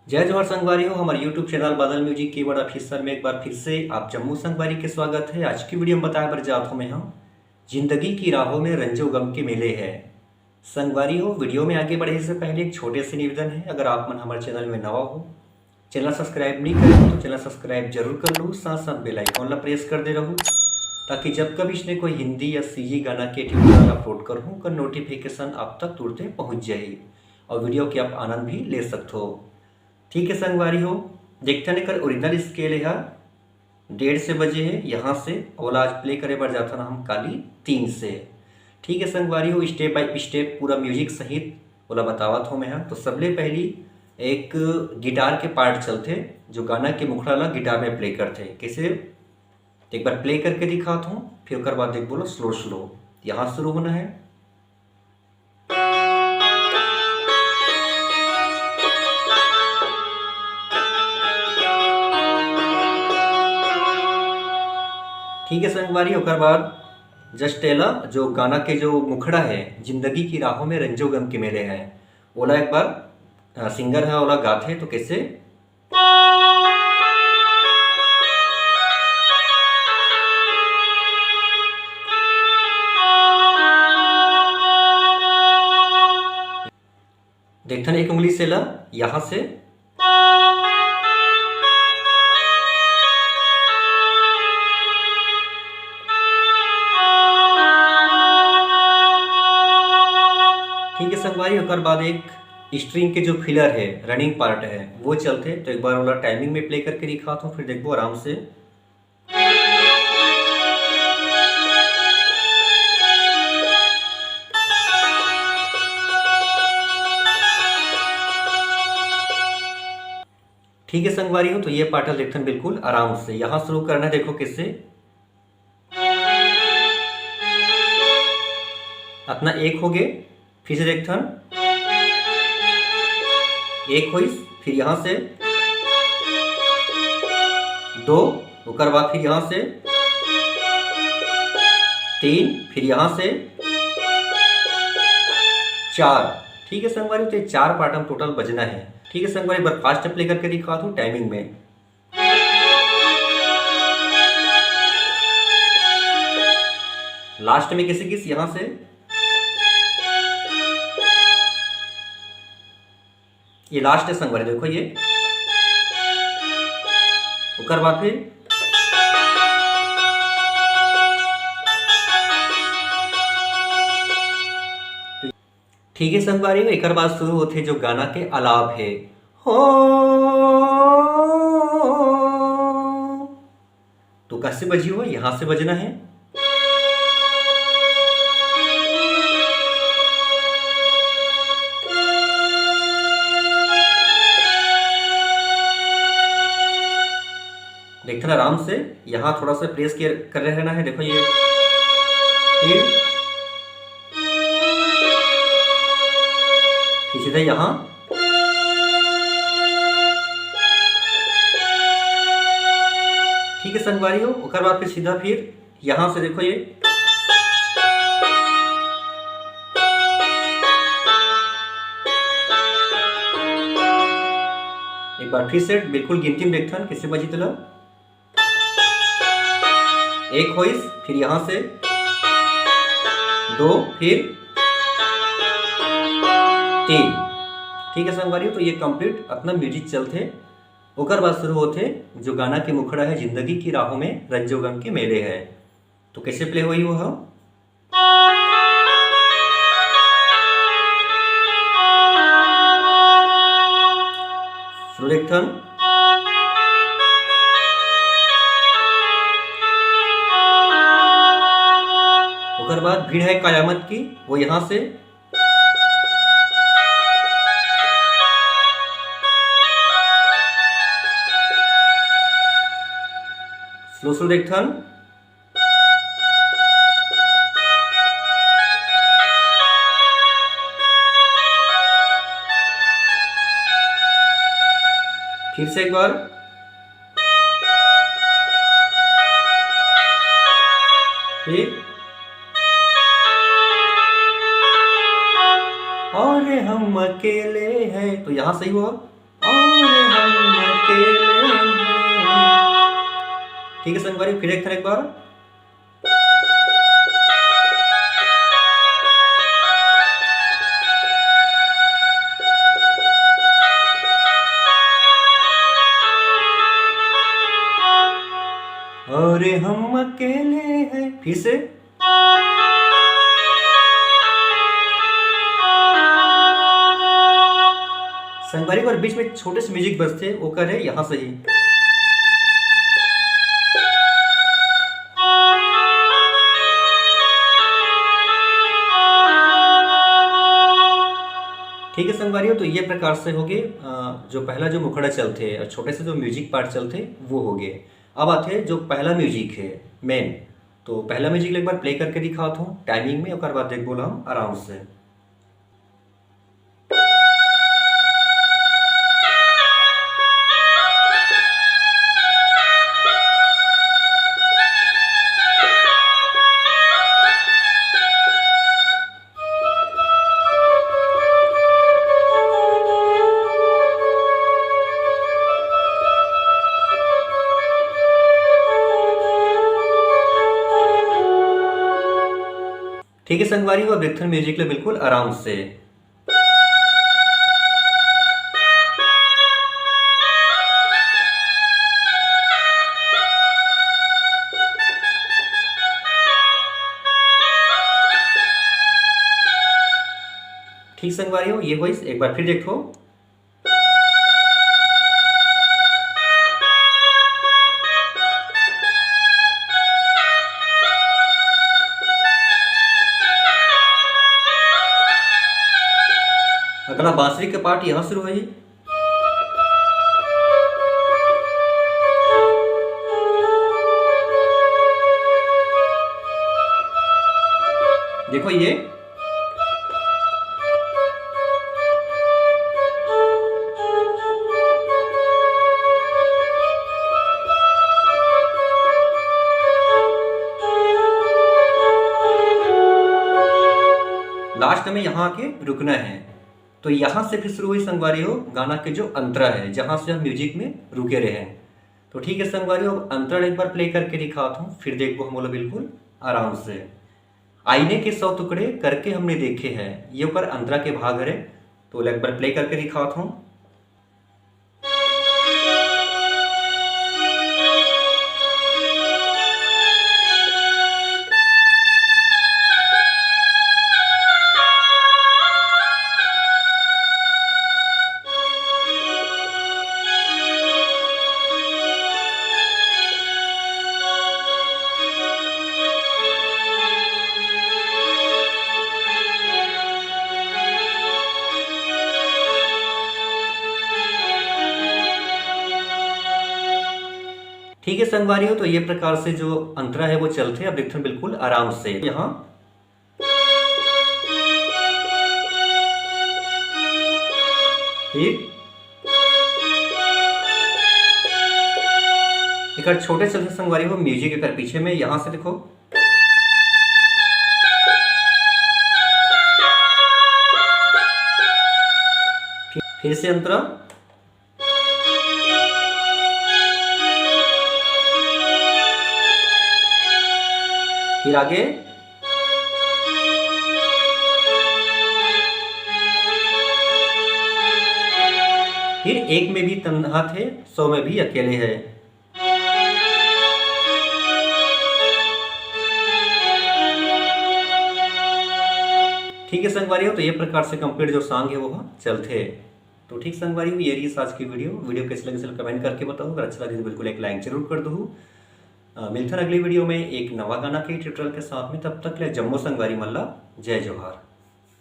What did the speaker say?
जय जोहर संगवारी हो। हमारे YouTube चैनल बादल म्यूजिक कीवर्ड ऑफिसर में एक बार फिर से आप जम्मू संगवारी के स्वागत है। आज की वीडियो में बताया बर जात हूँ मैं हम जिंदगी की राहों में रंजो गम के मेले हैं। संगवारी हो, वीडियो में आगे बढ़े से पहले एक छोटे से निवेदन है, अगर आप मन हमारे चैनल में नवा हो, चैनल सब्सक्राइब नहीं करे तो चैनल सब्सक्राइब जरूर कर लो, साथ साथ बेल आइकॉन ला प्रेस कर दे रहूँ ताकि जब कभी इसने कोई हिंदी या सीजी गाना के ट्यूटोरियल अपलोड करूँ का नोटिफिकेशन आप तक तुरंत पहुँच जाए और वीडियो के आप आनंद भी ले सकते हो। ठीक है संगवारी हो, देखते हैं कर ओरिजिनल स्केल है 1:30 से बजे है यहाँ से, और आज प्ले करे बढ़ जाता ना हम काली 3 से। ठीक है संगवारी हो, स्टेप बाय स्टेप पूरा म्यूजिक सहित बोला बतावत हूँ मैं यहाँ। तो सबले पहली एक गिटार के पार्ट चलते जो गाना के मुखड़ा ला गिटार में प्ले करते कैसे, एक बार प्ले करके दिखाता हूँ, फिर उसके बाद देख बोलो स्लो स्लो यहाँ शुरू होना है। ठीक है संगवारी, ओकर बाद जस्ट एला जो गाना के जो मुखड़ा है जिंदगी की राहों में रंजो गम के मेले हैं, ओला एक बार सिंगर है ओला गाथे तो कैसे। देखथन एक उंगली से ला यहाँ से, ठीक है संगवारी, ओकर बाद एक स्ट्रिंग के जो फिलर है रनिंग पार्ट है वो चलते, तो एक बार वाला टाइमिंग में प्ले करके दिखाता हूँ, फिर देखो आराम से। ठीक है संगवारी हो, तो ये पार्ट देखथन बिल्कुल आराम से यहाँ शुरू करना है, देखो किससे अपना एक हो गए, फिर से देखथन एक होइस, फिर यहाँ से 2, ओकर बाद फिर यहाँ से 3, फिर यहाँ से 4। ठीक है संगवारी, तो ये 4 पार्ट हम टोटल बजना है। ठीक है संगवारी, बार फास्ट प्ले करके दिखा दूँ टाइमिंग में। लास्ट में किसी किस यहाँ से ये लास्ट है संगवारी, देखो ये, ओकर बाद फिर ठीक है संगवारी, एक बार शुरू होते जो गाना के आलाप है हो, तो कैसे बजी हो, यहां से बजना है। देखना आराम से यहाँ थोड़ा सा प्रेस कर रहना है, देखो ये फिर सीधा यहाँ, ठीक है संगवारी हो, ओकर बाद फिर सीधा फिर यहाँ से देखो ये एक बार फिर से बिल्कुल गिनती में देखथन किससे बजी तला, एक होइस, फिर यहाँ से 2, फिर 3। ठीक है संगवारी, तो ये कंप्लीट अपना म्यूजिक चलते, ओकर बाद शुरू होते जो गाना के मुखड़ा है जिंदगी की राहों में रंजो गम के मेले है, तो कैसे प्ले हुई वो हम। शुरू देखथन ओकर बाद भीड़ है कयामत की, वो यहाँ से स्लो स्लो देखथन, फिर से एक बार, फिर और हम अकेले हैं, तो यहां सही हुआ। हम अकेले हैं। ठीक है संगवारी, फिर एक बार। और हम अकेले हैं, फिर से। संगवारी और बीच में छोटे से म्यूजिक बजते, वो करे यहां से ही। ठीक है संगवारियों, तो ये प्रकार से हो गए जो पहला जो मुखड़ा चलते और छोटे से जो म्यूजिक पार्ट चलते वो हो गए। अब आते हैं जो पहला म्यूजिक है मेन। तो पहला म्यूजिक एक बार प्ले करके दिखाता हूँ टाइमिंग में, और बाद देख बोला हम आराम से। ठीक है संगवारी, और ब्रेकथन म्यूजिक ले बिल्कुल आराम से। ठीक संगवारी हो, ये वॉइस एक बार फिर देखो। अगला बांसुरी का पार्ट यहां शुरू है। देखो ये लास्ट में यहां आके रुकना है। तो यहां से फिर शुरू हुई संगवारी हो गाना के जो अंतरा है, जहां से हम म्यूजिक में रुके रहे हैं। तो ठीक है संगवारी हो, अंतरा एक बार प्ले करके दिखाता हूं, फिर देखो हम बोला बिल्कुल आराम से। आईने के 100 टुकड़े करके हमने देखे हैं, ये ऊपर अंतरा के भाग है। तो एक बार प्ले करके दिखाता हूं। ठीक है संगवारियों, तो ये प्रकार से जो अंतरा है वो चलते हैं। अब देखते हैं बिल्कुल आराम से यहाँ। एक छोटे चलते संगवारियों म्यूजिक एक पीछे में यहां से देखो। फिर से अंतरा, फिर आगे, फिर एक में भी तन्हा थे 100 में भी अकेले है। ठीक है संगवारियों, तो ये प्रकार से कंप्लीट जो सॉन्ग है वो चलते। तो ठीक संगवारियों, ये रही आज की वीडियो कैसे लगे कमेंट करके बताओ। अगर अच्छा लगे तो बिल्कुल एक लाइक जरूर कर दो। मिलते हैं अगली वीडियो में एक नवा गाना के ट्यूटोरियल के साथ में। तब तक ले जम्मू संगवारी मल्ला, जय जोहार।